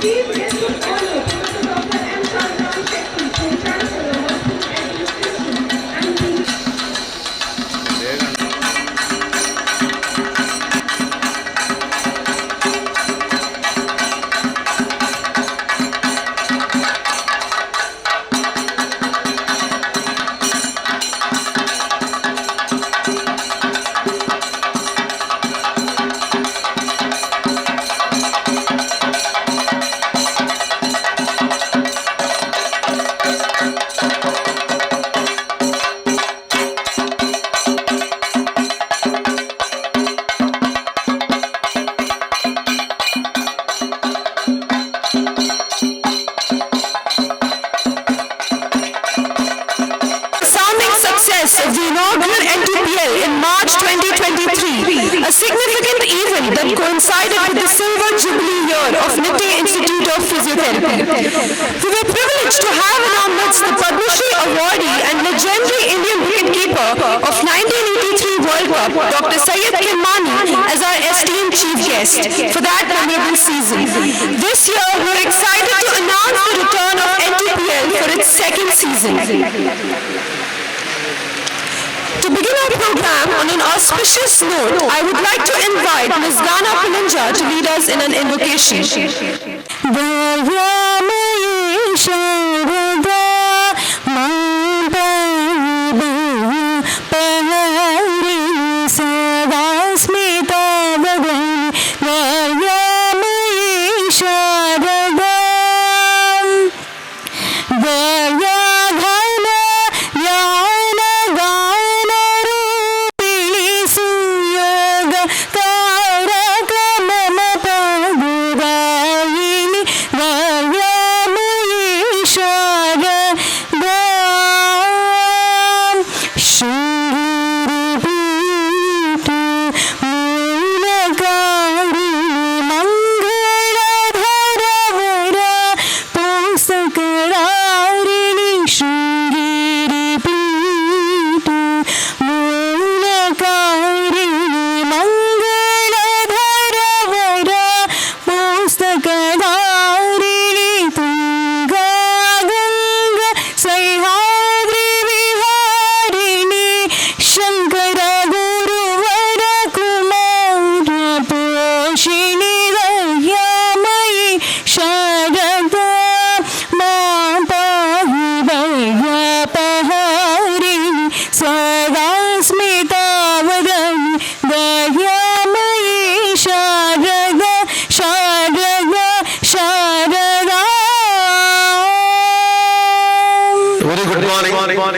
Chief guest of honor, Professor Dr. M. Chandran Shetty, Co-Chancellor, Hospital Administration, and the of the inaugural NTPL in March 2023, a significant event that coincided with the silver jubilee year of Nittay Institute of Physiotherapy. We were privileged to have in our midst the Padma Shri awardee and legendary Indian wicketkeeper of 1983 World Cup, Dr. Syed Kirmani, as our esteemed chief guest for that memorable season. This year, we are excited to announce the return of NTPL for its second season. To begin our program on an auspicious note, I would like to invite Ms. Gana Pinanja to lead us in an invocation.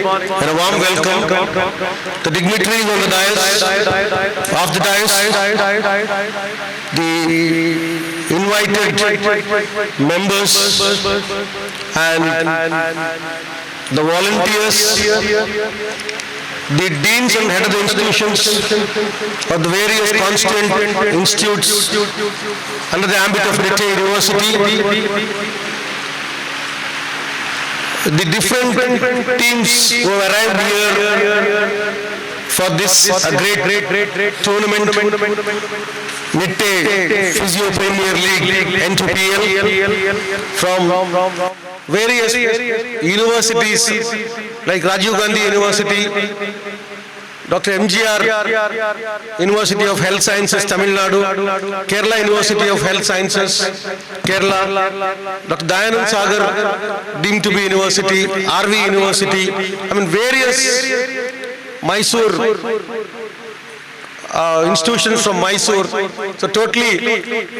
And a warm welcome to dignitaries on the dais, the invited members and the volunteers, the deans and head of the institutions of the various constituent institutes under the ambit of Nittay University, the different teams who have arrived here for this great tournament, Nittay Physio Premier League, NTPL, from various universities like Rajiv Gandhi University, Dr. MGR University of Health Sciences, Tamil Nadu, Kerala University of Health Sciences, Kerala, Dr. Dayanand Sagar, deemed to be university, RV University, I mean various Mysore institutions from Mysore. So totally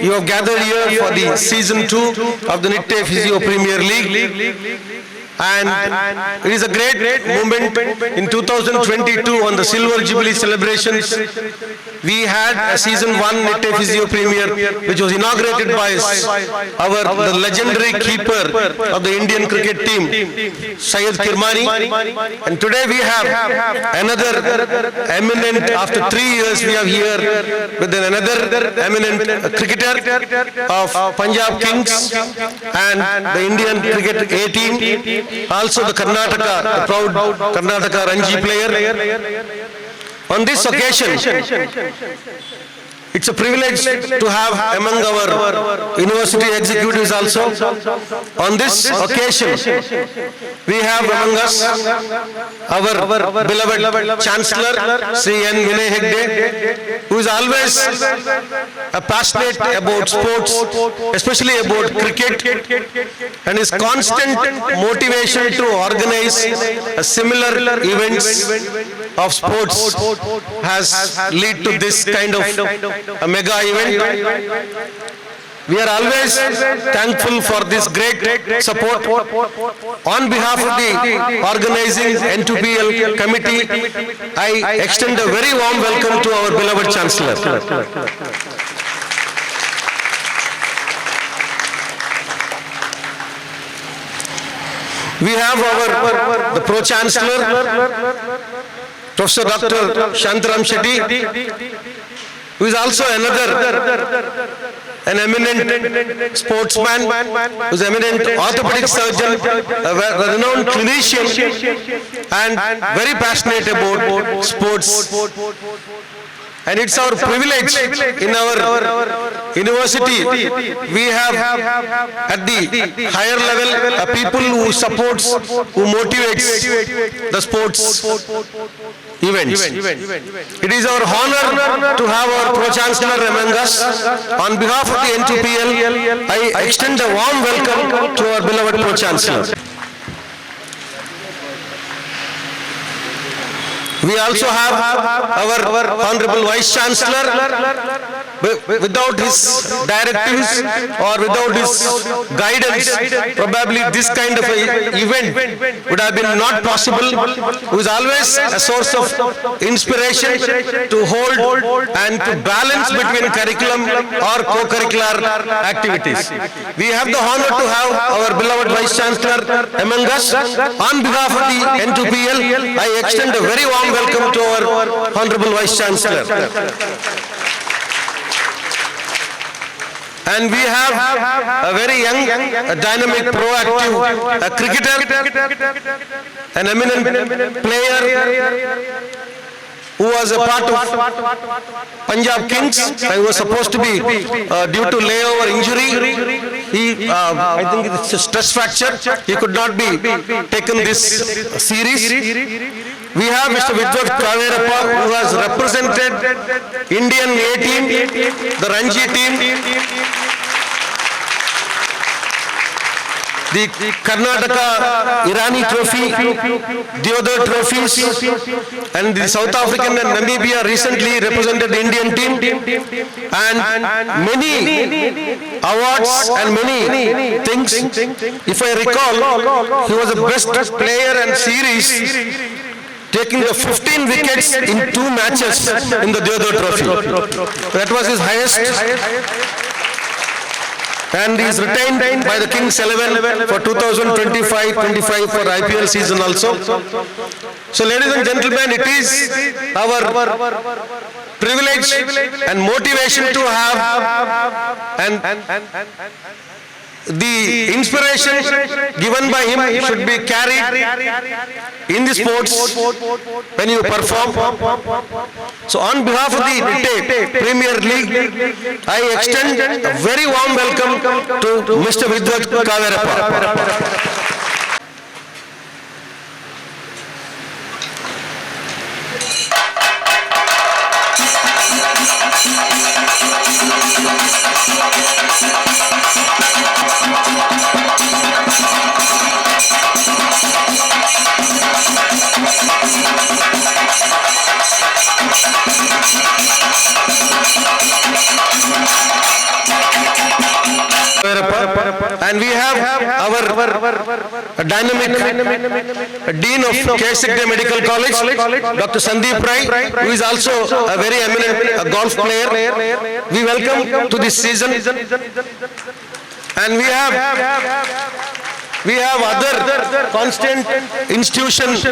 you have gathered here for the season 2 of the Nittay Physio Premier League. And it is a great moment. In 2022 on the Silver Jubilee celebrations, we had a season 1 Nittay Physio Premier, which was inaugurated by the legendary keeper of the Indian cricket team, Syed Kirmani. And today we have another eminent, after 3 years we have here with another eminent cricketer of Punjab Kings and the Indian cricket A team. Also the Karnataka, the proud Karnataka Ranji player. On this occasion, It's a privilege to have among our university executives also. On this occasion, we have among us our beloved Chancellor, Sri N. Vinay Hegde, who is always passionate about sports, especially about cricket, and his constant motivation to organize similar events of sports has led to this kind of a mega event. We are always thankful for this great support. On behalf of the organizing N2PL committee, I extend a very warm welcome to our beloved Chancellor. We have the Pro-Chancellor, Professor Dr. Shantaram Shetty, who is also an eminent sportsman, who is an eminent orthopedic surgeon, a renowned clinician, and very passionate about sports. And it's our privilege in our university, we have at the higher level people who supports, who motivates the sports events. It is our honor to have our Pro-Chancellor among us. On behalf of the N2PL, I extend a warm welcome to our beloved Pro-Chancellor. We also have our Honorable Vice Chancellor. Without his directives or without his guidance, probably this kind of an event would have been not possible. Who is always a source of inspiration to hold and to balance between curriculum or co-curricular activities. We have the honor to have our beloved Vice Chancellor among us. On behalf of the N2PL, I extend a very warm welcome to our Honorable Vice Chancellor. And we have a very young, dynamic, proactive cricketer, an eminent player who was a part of Punjab Kings. He was supposed to be due to layover injury. He, I think it's a stress fracture. He could not be taken this series. We have Mr. Vidwat Kaverappa, who has represented Indian A team, the Ranji team, the Karnataka Irani Trophy, the other trophies, and the South African and Namibia recently represented the Indian team, and many awards and many things. If I recall, he was the best player and series, taking the 15 wickets in 2 matches in the Deodar Trophy. That was his highest. And he is retained by the Kings 11 for 2025-25 for IPL season also. So ladies and gentlemen, it is our privilege and motivation to have, and the inspiration given by him should be carried in the sports when you perform. So on behalf of the NITTE Premier League, I extend a very warm welcome to Mr. Vidwat Kaverappa. And we have our dynamic Dean of K. Medical College, Dr. Sandeep Rai, who is also a very eminent golf player. We welcome to this season. And we have other constant institutions.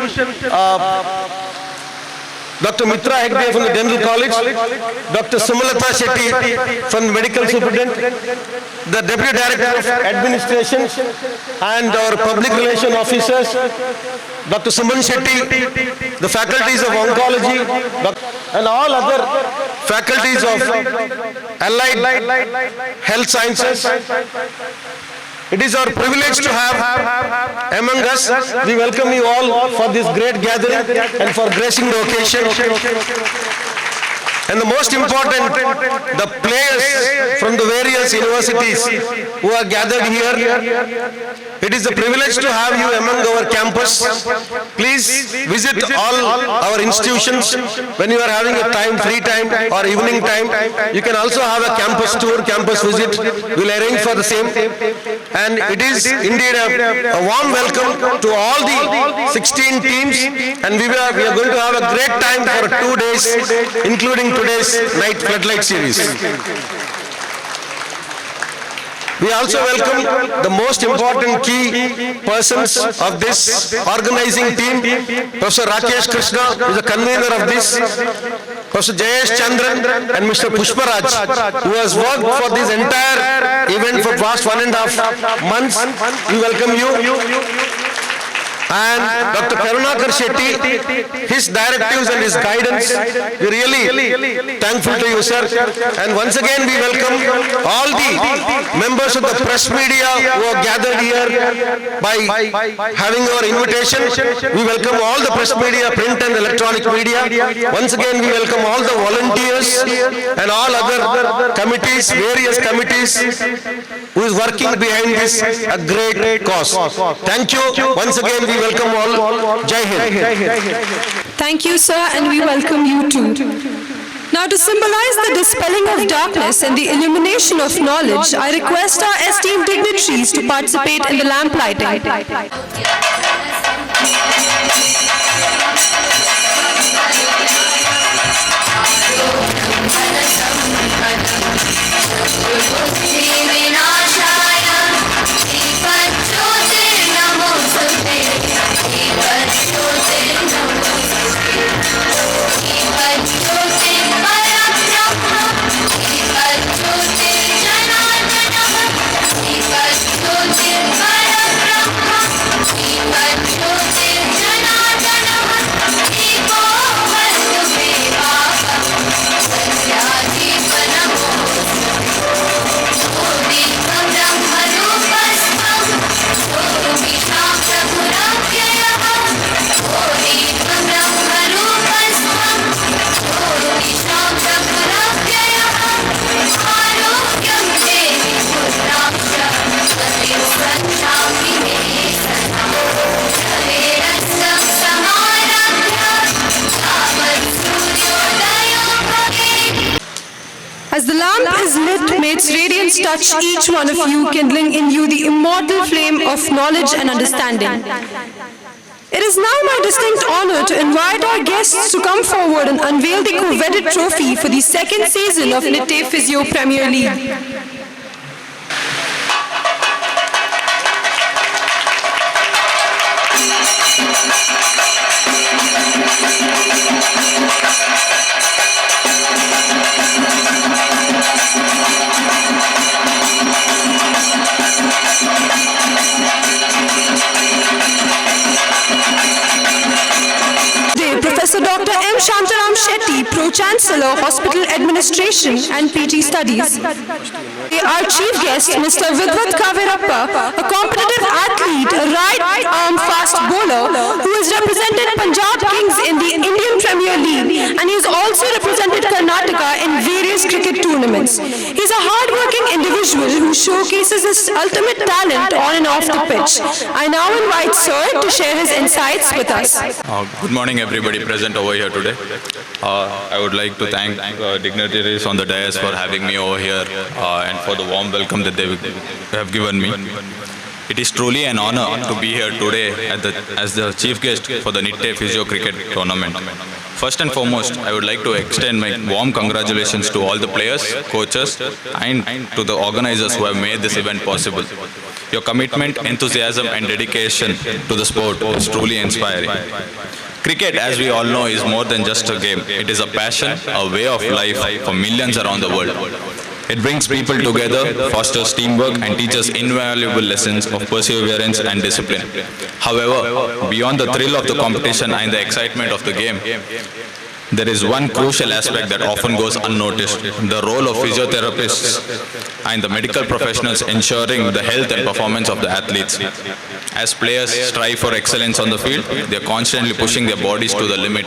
Dr. Mitra Hegde from the Dental College, Dr. Sumalata Shetty from Medical Superintendent, the Deputy Director of Administration and our Public Relation Officers, Dr. Suman Shetty, the faculties of Oncology, and all other faculties of Allied Health Sciences. It is our privilege to have among us. We welcome you all for this great gathering and for gracing the occasion. And the most important, the players from the various universities who are gathered here. It is a privilege to have you among our campus. Please visit all our institutions when you are having a time, free time or evening time. You can also have a campus tour, campus visit. We'll arrange for the same. And it is indeed a warm welcome to all the 16 teams. And we are going to have a great time for 2 days, including today's night floodlight series. We also welcome the most important key persons of this organizing team. Professor Rakesh Krishna is the convener of this. Professor Jayesh Chandran and Mr. Pushparaj, who has worked for this entire event for past 1.5 months. We welcome you. And Dr. Karunakar Shetty, his directives and his guidance, we're really thankful to you, sir. And once again, we welcome all the members of the press media who are gathered here by having our invitation. We welcome all the press media, print and electronic media. Once again, we welcome all the volunteers and all other committees, various committees who is working behind this a great cause. Thank you. Once again, we welcome all. Jai Hind. Thank you, sir, and we welcome you too. Now, to symbolize the dispelling of darkness and the illumination of knowledge, I request our esteemed dignitaries to participate in the lamp lighting. As the lamp is lit, may its radiance touch each one of you, kindling in you the immortal flame of knowledge and understanding. It is now my distinct honor to invite our guests to come forward and unveil the coveted trophy for the second season of Nitte Physio Premier League. Professor Dr. M. Shantaram Shetty, Pro-Chancellor, Hospital Administration and PG Studies. Our chief guest, Mr. Vidvat Kavirappa, a competitive athlete, a right-arm fast bowler, who has represented Punjab Kings in the Indian Premier League, and he has also represented Karnataka in various cricket tournaments. He is a hard-working individual who showcases his ultimate talent on and off the pitch. I now invite Sir to share his insights with us. Good morning, everybody present over here today. I would like to thank dignitaries on the dais for having me over here and for the warm welcome that they have given me. It is truly an honor to be here today as the chief guest for the Nitte Physio Cricket Tournament. First and foremost, I would like to extend my warm congratulations to all the players, coaches, and to the organizers who have made this event possible. Your commitment, enthusiasm, and dedication to the sport is truly inspiring. Cricket, as we all know, is more than just a game. It is a passion, a way of life for millions around the world. It brings people together, fosters teamwork, and teaches invaluable lessons of perseverance and discipline. However, beyond the thrill of the competition and the excitement of the game, There is one crucial aspect that often goes unnoticed, the role of physiotherapists and the medical professionals ensuring the health and performance of the athletes. As players strive for excellence on the field, they are constantly pushing their bodies to the limit.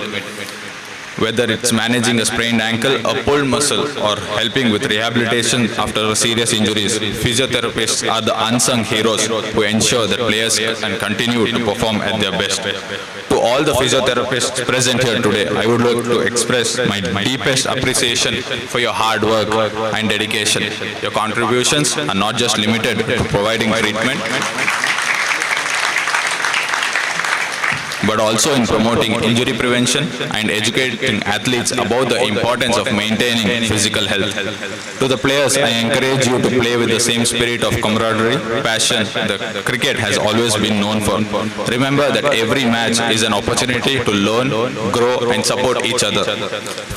Whether it's managing a sprained ankle, a pulled muscle, or helping with rehabilitation after serious injuries, physiotherapists are the unsung heroes who ensure that players can continue to perform at their best. To all the physiotherapists present here today, I would like to express my deepest appreciation for your hard work and dedication. Your contributions are not just limited to providing treatment, but also in promoting injury prevention and educating athletes about the importance of maintaining physical health. To the players, I encourage you to play with the same spirit of camaraderie, passion that cricket has always been known for. Remember that every match is an opportunity to learn, grow and support each other.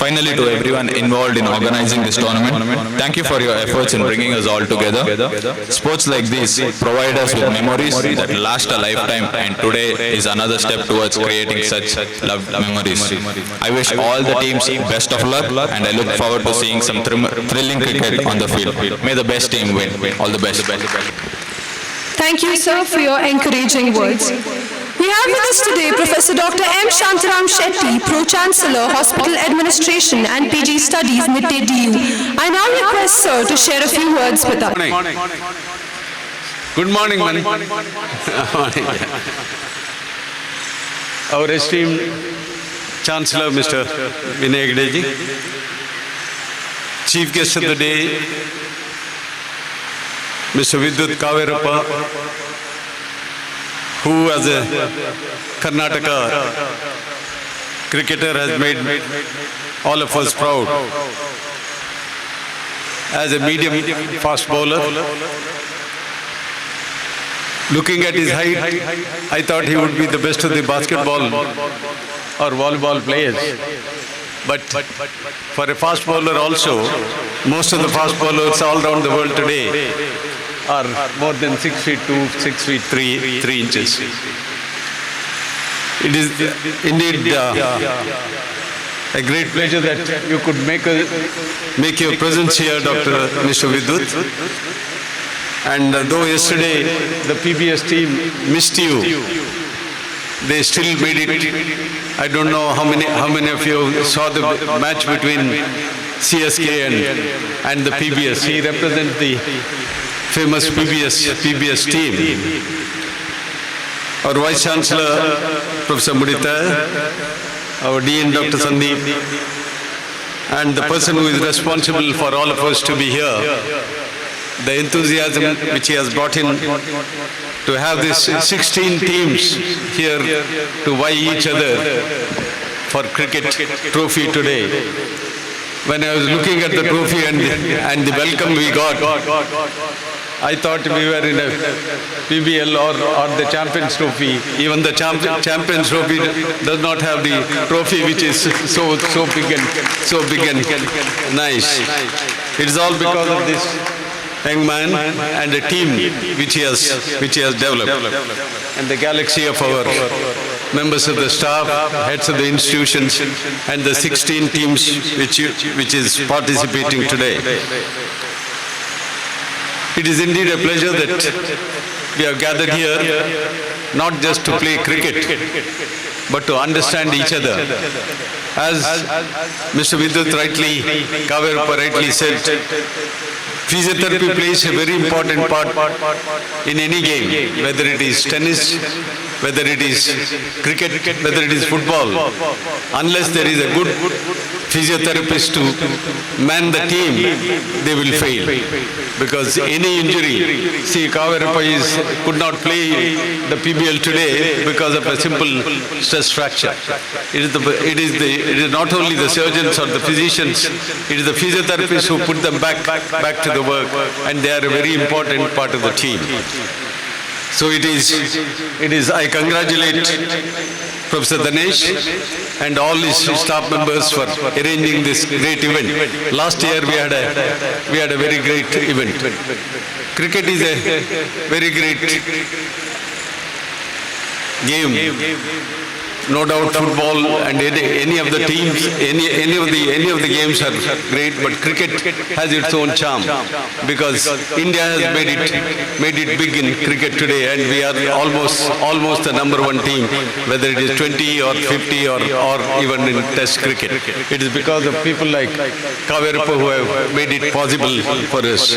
Finally, to everyone involved in organizing this tournament, thank you for your efforts in bringing us all together. Sports like these provide us with memories that last a lifetime, and today is another step towards creating such loved memories. I wish all the teams best of luck, and I look forward to seeing some thrilling cricket on the field. May the best team win. All the best. Thank you, sir, for your encouraging words. We have with us today Professor Dr. M. Shantaram Shetty, Pro-Chancellor, Hospital Administration and PG Studies, NITTE DU. I now request sir to share a few words with us. Good morning, man. Our esteemed Chancellor, Mr. Vinay Heegde, Chief Guest of the Day, Mr. Vidut Kaverappa, who as a Karnataka cricketer has made all of us proud. As a medium fast bowler, looking at his height, I thought he would be the best of the basketball or volleyball players. But for a fast bowler also, most of the fast bowlers all around the world today are more than 6 feet 2, 6 feet 3 inches. It is indeed a great pleasure that you could make your presence here, Dr. Mr. Vidut. And though yesterday the PBS team missed you, they still made it. I don't know how many of you saw the match between CSK and the PBS. He represents the famous PBS team. Our Vice Chancellor, Professor Mudita, our Dean, Dr. Sandeep, and the person who is responsible for all of us to be here, the enthusiasm which he has brought in to have these 16 teams here to vie each other for cricket trophy today. When I was looking at the trophy and the welcome we got, I thought we were in a PBL or the Champions Trophy. Even the Champions Trophy does not have the trophy which is so big and nice. It is all because of this young man and the team which he has developed, and the galaxy of our members of the staff, heads of the institutions, and the 16 teams which is participating today. It is indeed a pleasure that we have gathered here not just to play cricket, but to understand each other. As Mr. Vidut Kaverappa rightly said, physiotherapy plays a very important part in any game, whether it is tennis, whether it is cricket, whether it is football. Unless there is a good physiotherapist to man the team, they will fail. Because any injury, see, Kaverappa could not play the PBL today because of a simple stress fracture. It is not only the surgeons or the physicians, it is the physiotherapists who put them back to the work, and they are a very important part of the team. So it is. I congratulate Professor Danesh and all his staff members for arranging this great event. Last year we had a very great event. Cricket is a very great game No doubt football and any of the teams, any of the games are great, but cricket has its own charm because India has made it big in cricket today, and we are almost the number one team, whether it is 20 or 50 or even in Test cricket. It is because of people like Kaverappa who have made it possible for us.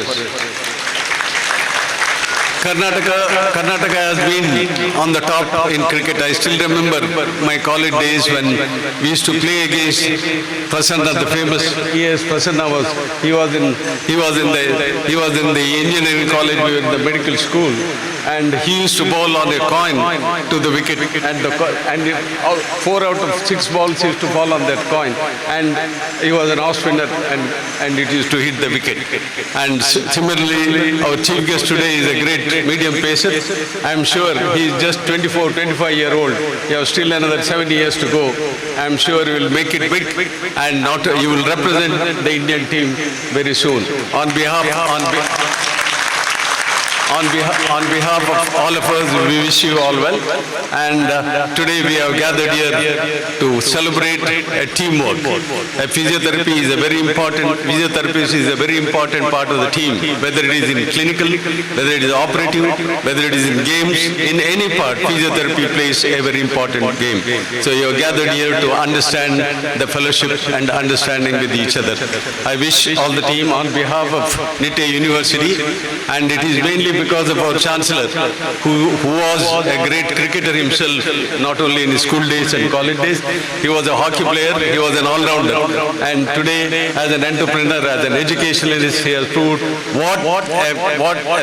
Karnataka has been on the top in cricket. I still remember my college days when we used to play against Prasanna, the famous ES Prasanna he was in the engineering college, we were in the medical school, and he used to bowl on a coin to the wicket, and 4 out of 6 balls used to fall on that coin, and he was an off spinner, and it used to hit the wicket. And similarly, our chief guest today is a great medium pacer. I am sure he is just 24, 25-year-old. You have still another 7 years to go. I am sure you will make it big, and you will represent the Indian team very soon. On behalf of all of us, we wish you all well. And today we have gathered here to celebrate a teamwork. Physiotherapy is a very important part of the team, whether it is in clinical, whether it is operative, whether it is in games, in any part, physiotherapy plays a very important game. So you are gathered here to understand the fellowship and understanding with each other. I wish all the team on behalf of Nitte University, and it is mainly because of our Chancellor, who was a great cricketer himself, not only in his school days and college days. He was a hockey player, he was an all-rounder. And today, as an entrepreneur, as an educationalist, he has proved what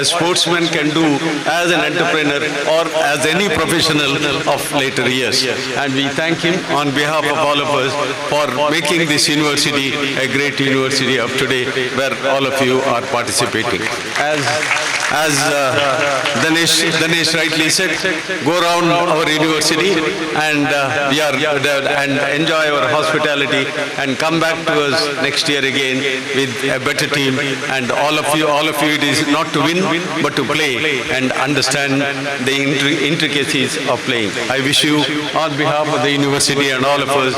a sportsman can do as an entrepreneur or as any professional of later years. And we thank him on behalf of all of us for making this university a great university of today, where all of you are participating. As Danesh rightly said, go around our university and enjoy our hospitality, and come back to us next year again with a better team. And all of you, it is not to win, but to play and understand the intricacies of playing. I wish you, on behalf of the university and all of us,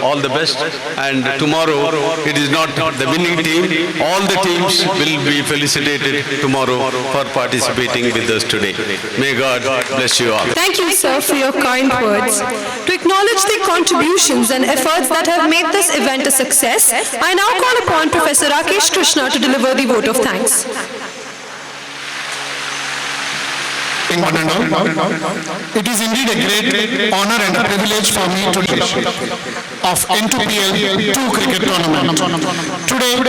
all the best. And tomorrow, it is not the winning team. All the teams will be felicitated tomorrow for participating with us today. May God bless you all. Thank you, sir, for your kind words. To acknowledge the contributions and efforts that have made this event a success, I now call upon Professor Rakesh Krishna to deliver the vote of thanks. It is indeed a great honor and a privilege for me to be of N2PL 2 cricket tournament. Today,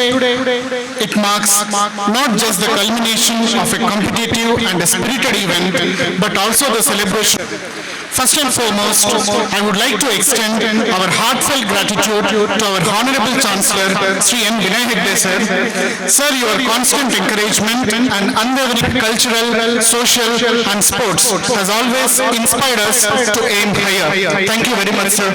it marks not just the culmination of a competitive and a spirited event, but also the celebration. First and foremost, I would like to extend our heartfelt gratitude to our Honorable Chancellor, Sri N. Vinay Hegde sir. Sir, your constant encouragement and unwavering cultural, social and sports has always inspired us to aim higher. Thank you very much, sir.